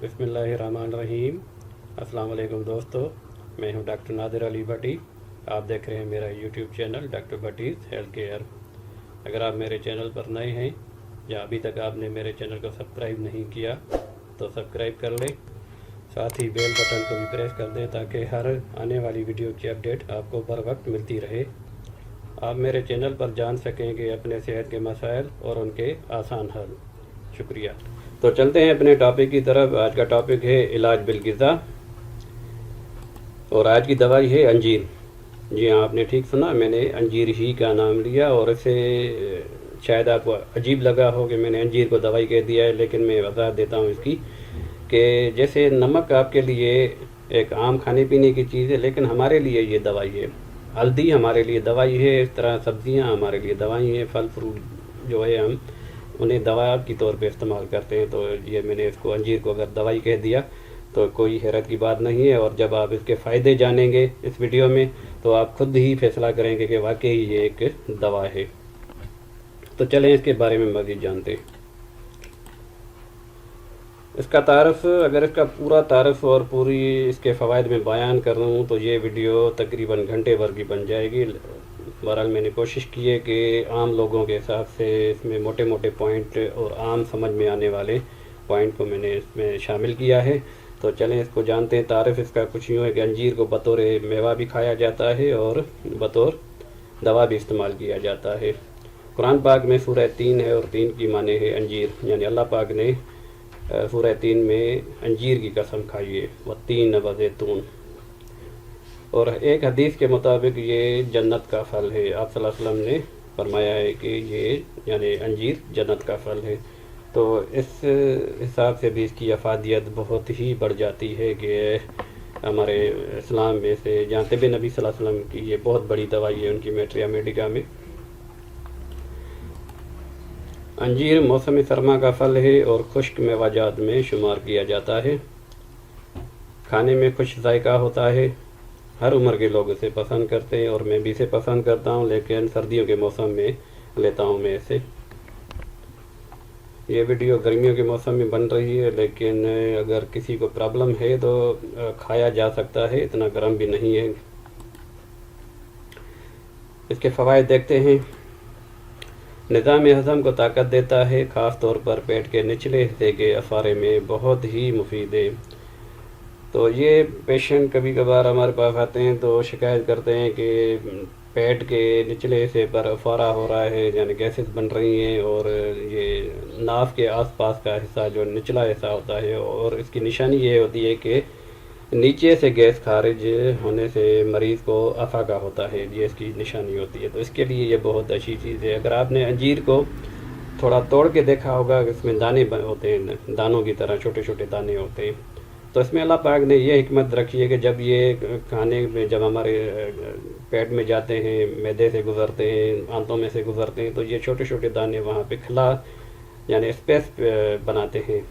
बिस्मिल्लाहिर्रहमानिर्रहीम। अस्सलाम वालेकुम दोस्तों, मैं हूं डॉक्टर नादिर अली भट्टी। आप देख रहे हैं मेरा YouTube channel doctor Bhatti's health care. अगर आप मेरे चैनल पर नए हैं या अभी तक आपने मेरे चैनल को सब्सक्राइब नहीं किया तो सब्सक्राइब कर लें, साथ ही बेल बटन को भी प्रेस कर दें ताकि हर आने वाली वीडियो की अपडेट आपको बर वक्त मिलती रहे। आप मेरे चैनल पर जान सकेंगे अपने सेहत के मसाइल और उनके आसान हल। शुक्रिया। तो चलते हैं अपने टॉपिक की तरफ। आज का टॉपिक है इलाज बिलग़िज़ा और आज की दवाई है अंजीर। जी हाँ, आपने ठीक सुना, मैंने अंजीर ही का नाम लिया और इसे शायद आपको अजीब लगा हो कि मैंने अंजीर को दवाई कह दिया है, लेकिन मैं वजाहत देता हूँ इसकी कि जैसे नमक आपके लिए एक आम खाने पीने की चीज़ है, लेकिन हमारे लिए ये दवाई है। हल्दी हमारे लिए दवाई है, इस तरह सब्जियाँ हमारे लिए दवाई हैं, फल फ्रूट जो है हम उन्हें दवा की तौर पे इस्तेमाल करते हैं। तो ये मैंने इसको अंजीर को अगर दवाई कह दिया तो कोई हैरत की बात नहीं है, और जब आप इसके फ़ायदे जानेंगे इस वीडियो में तो आप खुद ही फैसला करेंगे कि वाकई ये एक दवा है। तो चलें इसके बारे में मज़ीद जानते हैं। इसका तारफ़, अगर इसका पूरा तारफ़ और पूरी इसके फ़वाइद में बयान कर रहा हूँ तो ये वीडियो तकरीबन घंटे भर की बन जाएगी। बहरहाल मैंने कोशिश की है कि आम लोगों के हिसाब से इसमें मोटे मोटे पॉइंट और आम समझ में आने वाले पॉइंट को मैंने इसमें शामिल किया है। तो चलें इसको जानते हैं। तारीफ़ इसका कुछ यूँ है कि अंजीर को बतौर मेवा भी खाया जाता है और बतौर दवा भी इस्तेमाल किया जाता है। कुरान पाक में सूरह 3 है और 3 की माने है अंजीर, यानी अल्लाह पाक ने सूरह 3 में अंजीर की कसम खाई है, वत्तीन व ज़ैतून। और एक हदीस के मुताबिक ये जन्नत का फल है। आप सल्लल्लाहु अलैहि वसल्लम ने फरमाया है कि ये यानी अंजीर जन्नत का फल है। तो इस हिसाब से भी इसकी अफादियत बहुत ही बढ़ जाती है कि हमारे इस्लाम में से जहाँ तिब नबी सल्लल्लाहु अलैहि वसल्लम की ये बहुत बड़ी दवाई है उनकी मेट्रिया मेडिका में। अंजीर मौसम सरमा का फल है और खुश्क मेवाजात में शुमार किया जाता है। खाने में खुश जायका होता है, हर उम्र के लोग इसे पसंद करते हैं और मैं भी इसे पसंद करता हूँ, लेकिन सर्दियों के मौसम में लेता हूँ मैं इसे। ये वीडियो गर्मियों के मौसम में बन रही है, लेकिन अगर किसी को प्रॉब्लम है तो खाया जा सकता है, इतना गर्म भी नहीं है। इसके फ़वाइद देखते हैं। निज़ाम हज़म को ताकत देता है, ख़ास तौर पर पेट के निचले हिस्से के अफारे में बहुत ही मुफीद है। तो ये पेशेंट कभी कभार हमारे पास आते हैं तो शिकायत करते हैं कि पेट के निचले हिस्से पर अफारा हो रहा है, यानी गैसेस बन रही हैं, और ये नाभ के आसपास का हिस्सा जो निचला हिस्सा होता है, और इसकी निशानी ये होती है कि नीचे से गैस खारिज होने से मरीज़ को अफाका होता है, ये इसकी निशानी होती है। तो इसके लिए ये बहुत अच्छी चीज़ है। अगर आपने अंजीर को थोड़ा तोड़ के देखा होगा, इसमें दाने होते हैं, दानों की तरह छोटे छोटे दाने होते हैं। तो इसमें अल्लाह पाक ने ये हिकमत रखी है कि जब ये खाने में, जब हमारे पेट में जाते हैं, मैदे से गुज़रते हैं, आंतों में से गुज़रते हैं, तो ये छोटे छोटे दाने वहाँ पे खिला यानी स्पेस बनाते हैं।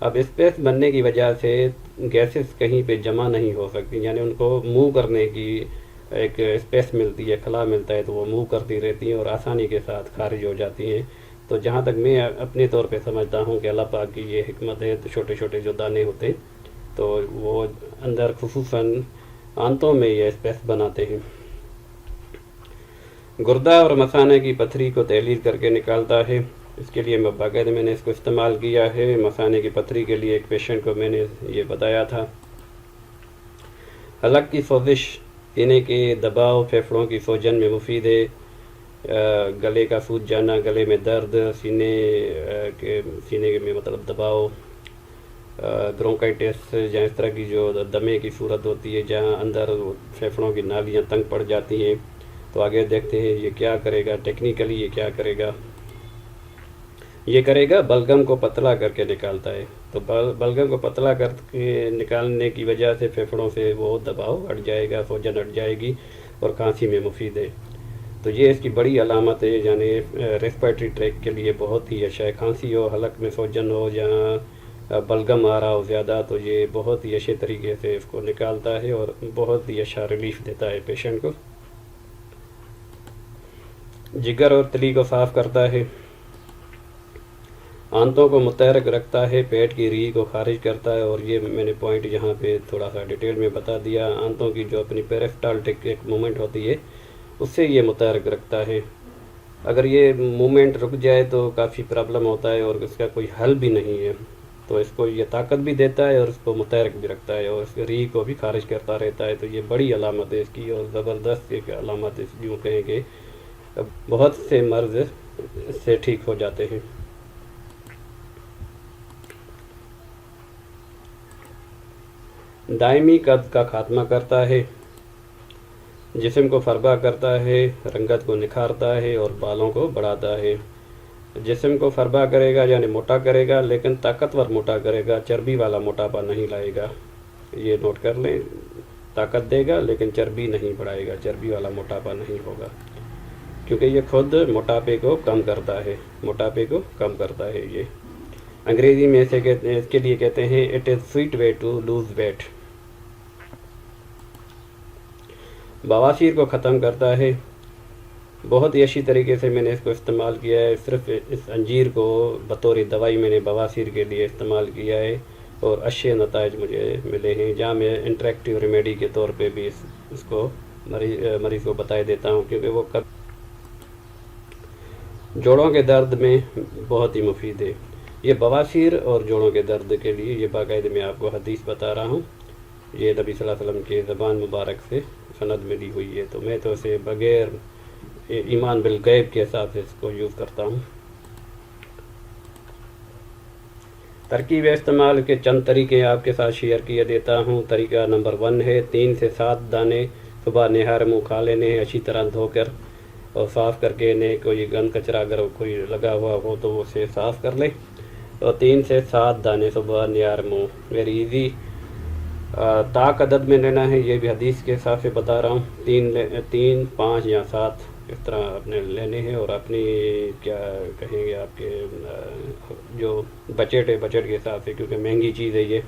अब स्पेस बनने की वजह से गैसेस कहीं पे जमा नहीं हो सकती, यानी उनको मूव करने की एक स्पेस मिलती है, खला मिलता है, तो वो मूव करती रहती हैं और आसानी के साथ खारिज हो जाती हैं। तो जहाँ तक मैं अपने तौर पे समझता हूँ कि अल्लाह पाक की ये हिकमत है, तो छोटे छोटे जो दाने होते हैं तो वो अंदर खुसूसन आंतों में ये स्पेस बनाते हैं। गुर्दा और मसाने की पथरी को तहलील करके निकालता है। इसके लिए बाकायदा मैंने इसको इस्तेमाल किया है। मसाने की पथरी के लिए एक पेशेंट को मैंने ये बताया था। हलक की सोजिश, सीने के दबाव, फेफड़ों की सूजन में मुफीद है। गले का सूज जाना, गले में दर्द, सीने में मतलब दबाव, ब्रोंकाइटिस या इस तरह की जो दमे की सूरत होती है, जहाँ अंदर फेफड़ों की नालियाँ तंग पड़ जाती हैं। तो आगे देखते हैं ये क्या करेगा, टेक्निकली ये क्या करेगा। ये करेगा बलगम को पतला करके निकालता है। तो बलगम को पतला करके निकालने की वजह से फेफड़ों से वो दबाव हट जाएगा, सूजन हट जाएगी और खांसी में मुफीद है। तो ये इसकी बड़ी अलामत है, यानी रेस्पिरेटरी ट्रैक के लिए बहुत ही अच्छा है। खांसी हो, हलक में सूजन हो, जहाँ बलगम आ रहा हो ज़्यादा, तो ये बहुत ही अच्छे तरीके से इसको निकालता है और बहुत ही अच्छा रिलीफ देता है पेशेंट को। जिगर और तली को साफ़ करता है। آنتوں کو متحرک رکھتا ہے، پیٹ کی ری کو خارج کرتا ہے، اور یہ میں نے پوائنٹ یہاں پہ تھوڑا سا ڈیٹیل میں بتا دیا۔ آنتوں کی جو اپنی پیرسٹالٹک ایک مومنٹ ہوتی ہے اس سے یہ متحرک رکھتا ہے۔ اگر یہ مومنٹ رک جائے تو کافی پرابلم ہوتا ہے اور اس کا کوئی حل بھی نہیں ہے، تو اس کو یہ طاقت بھی دیتا ہے اور اس کو متحرک بھی رکھتا ہے، اور اس کی ری کو بھی خارج کرتا رہتا ہے۔ تو یہ بڑی علامت ہے اس کی، اور زبردست ایک علامت یوں کہیں کہ بہت سے مرض اس سے ٹھیک ہو جاتے ہیں۔ دائمی قبض کا خاتمہ کرتا ہے، جسم کو فربا کرتا ہے، رنگت کو نکھارتا ہے اور بالوں کو بڑھاتا ہے۔ جسم کو فربا کرے گا یعنی موٹا کرے گا، لیکن طاقتور موٹا کرے گا، چربی والا موٹاپا نہیں لائے گا۔ یہ نوٹ کر لیں، طاقت دے گا لیکن چربی نہیں بڑھائے گا، چربی والا موٹاپا نہیں ہوگا، کیونکہ یہ خود موٹاپے کو کم کرتا ہے، موٹاپے کو کم کرتا ہے۔ یہ انگریزی میں اس کے لیے کہتے ہیں it is sweet way to lose weight. بواسیر کو ختم کرتا ہے، بہت ہی اچھی طریقے سے میں نے اس کو استعمال کیا ہے۔ صرف اس انجیر کو بطور دوائی میں نے بواسیر کے لیے استعمال کیا ہے اور اچھے نتائج مجھے ملے ہیں، جہاں میں انٹریکٹیو ریمیڈی کے طور پہ بھی اس کو مریض کو بتائی دیتا ہوں، کیونکہ وہ جوڑوں کے درد میں بہت ہی مفید ہے۔ یہ بواسیر اور جوڑوں کے درد کے لیے یہ باقاعدہ میں آپ کو حدیث بتا رہا ہوں، یہ نبی صلی اللہ علیہ وسلم کے زبان مبارک سے سند ملی ہوئی ہے، تو میں تو اسے بغیر ایمان بالغیب کے حساب سے اس کو یوز کرتا ہوں۔ ترکیب استعمال کے چند طریقے آپ کے ساتھ شیئر کیے دیتا ہوں۔ طریقہ نمبر 1 ہے 3 سے 7 دانے صبح نہار منہ کھا لینے ہیں، اچھی طرح دھو کر اور صاف کر کے انہیں کوئی گند کچرا اگر کوئی لگا ہوا ہو تو وہ اسے صاف کر لے، اور 3 سے 7 دانے صبح نہار منہ، ویری ایزی۔ طاق عدد میں لینا ہے، یہ بھی حدیث کے حساب سے بتا رہا ہوں، 3 5 یا 7 اس طرح اپنے لینے ہیں، اور اپنی کیا کہیں گے آپ کے جو بجٹ ہے بجٹ کے حساب سے، کیونکہ مہنگی چیز ہے یہ۔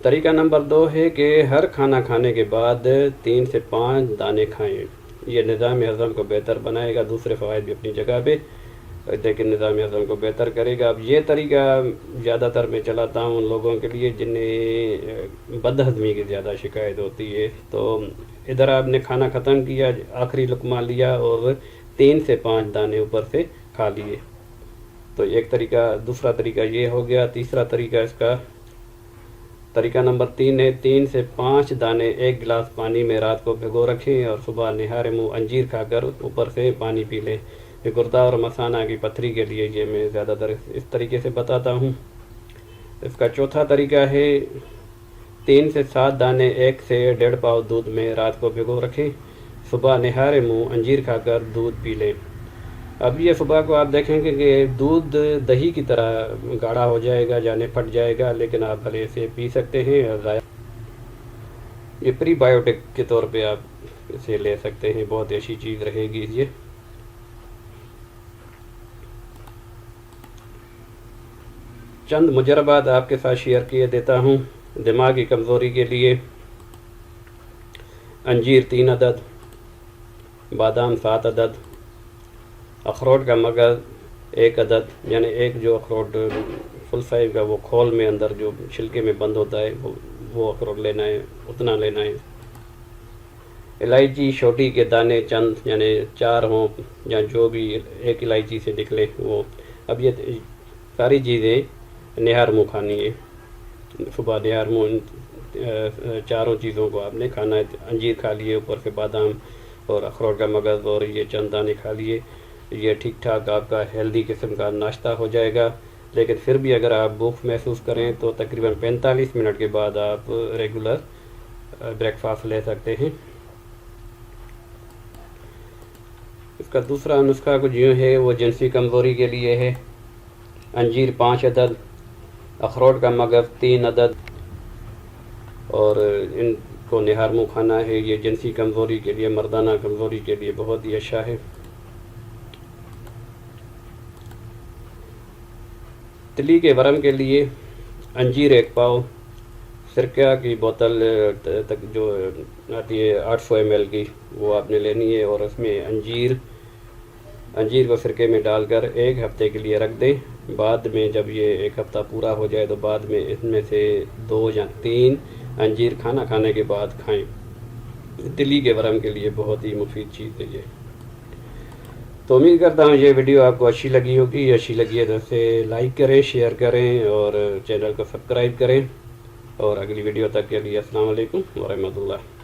طریقہ نمبر 2 ہے کہ ہر کھانا کھانے کے بعد 3 سے 5 دانے کھائیں، یہ نظام ہضم کو بہتر بنائے گا، دوسرے فوائد بھی اپنی جگہ پہ، لیکن نظام ہضم کو بہتر کرے گا۔ اب یہ طریقہ زیادہ تر میں چلاتا ہوں ان لوگوں کے لیے جنہیں بد ہضمی کی زیادہ شکایت ہوتی ہے، تو ادھر آپ نے کھانا ختم کیا، آخری لقمہ لیا اور 3 سے 5 دانے اوپر سے کھا لیے، تو ایک طریقہ۔ دوسرا طریقہ یہ ہو گیا۔ تیسرا طریقہ اس کا طریقہ نمبر 3 ہے 3 سے 5 دانے 1 گلاس پانی میں رات کو بھگو رکھیں اور صبح نہار منہ انجیر کھا کر اوپر سے پانی پی لیں۔ یہ گردہ اور مثانہ کی پتھری کے لیے یہ میں زیادہ تر اس طریقے سے بتاتا ہوں۔ اس کا چوتھا طریقہ ہے 3 سے 7 دانے 1 سے 1.5 پاؤ دودھ میں رات کو بھگو رکھیں، صبح نہار منہ انجیر کھا کر دودھ پی لیں۔ اب یہ صبح کو آپ دیکھیں گے کہ دودھ دہی کی طرح گاڑھا ہو جائے گا، جانے پھٹ جائے گا، لیکن آپ بھلے اسے پی سکتے ہیں، یہ پری بایوٹک کے طور پہ آپ اسے لے سکتے ہیں، بہت اچھی چیز رہے گی یہ۔ چند مجربات آپ کے ساتھ شیئر کیے دیتا ہوں۔ دماغ کی کمزوری کے لیے انجیر 3 عدد، بادام 7 عدد، اخروٹ کا مغز 1 عدد، یعنی ایک جو اخروٹ فل سائز کا وہ کھول میں اندر جو چھلکے میں بند ہوتا ہے وہ اخروٹ لینا ہے، اتنا لینا ہے۔ الائچی چھوٹی کے دانے چند، یعنی 4 ہوں یا جو بھی ایک الائچی سے نکلے وہ۔ اب یہ ساری چیزیں نہار منہ کھانی ہے، صبح نہار منہ چاروں چیزوں کو آپ نے کھانا ہے۔ انجیر کھا لیے، اوپر سے بادام اور اخروٹ کا مغز اور یہ چند دانے کھا لیے، یہ ٹھیک ٹھاک آپ کا ہیلدی قسم کا ناشتہ ہو جائے گا۔ لیکن پھر بھی اگر آپ بھوک محسوس کریں تو تقریباً 45 منٹ کے بعد آپ ریگولر بریک فاسٹ لے سکتے ہیں۔ اس کا دوسرا نسخہ کچھ یوں ہے، وہ جنسی کمزوری کے لیے ہے۔ انجیر 5 عدد، اخروٹ کا مغز 3 عدد، اور ان کو نہار منہ کھانا ہے۔ یہ جنسی کمزوری کے لیے، مردانہ کمزوری کے لیے بہت ہی اچھا ہے۔ تلی کے ورم کے لیے انجیر 1 پاؤ، سرکہ کی بوتل جو آتی ہے 800 ml کی، وہ آپ نے لینی ہے، اور اس میں انجیر انجیر کو سرکے میں ڈال کر 1 ہفتے کے لیے رکھ دیں. بعد میں جب یہ 1 ہفتہ پورا ہو جائے تو بعد میں اس میں سے 2 یا 3 انجیر کھانا کھانے کے بعد کھائیں. دلی کے ورم کے لیے بہت ہی مفید چیز ہے یہ. تو امید کرتا ہوں یہ ویڈیو آپ کو اچھی لگی ہوگی. اچھی لگی ہے تو اسے لائک کریں، شیئر کریں اور چینل کو سبسکرائب کریں. اور اگلی ویڈیو تک کے لیے السلام علیکم ورحمۃ اللہ.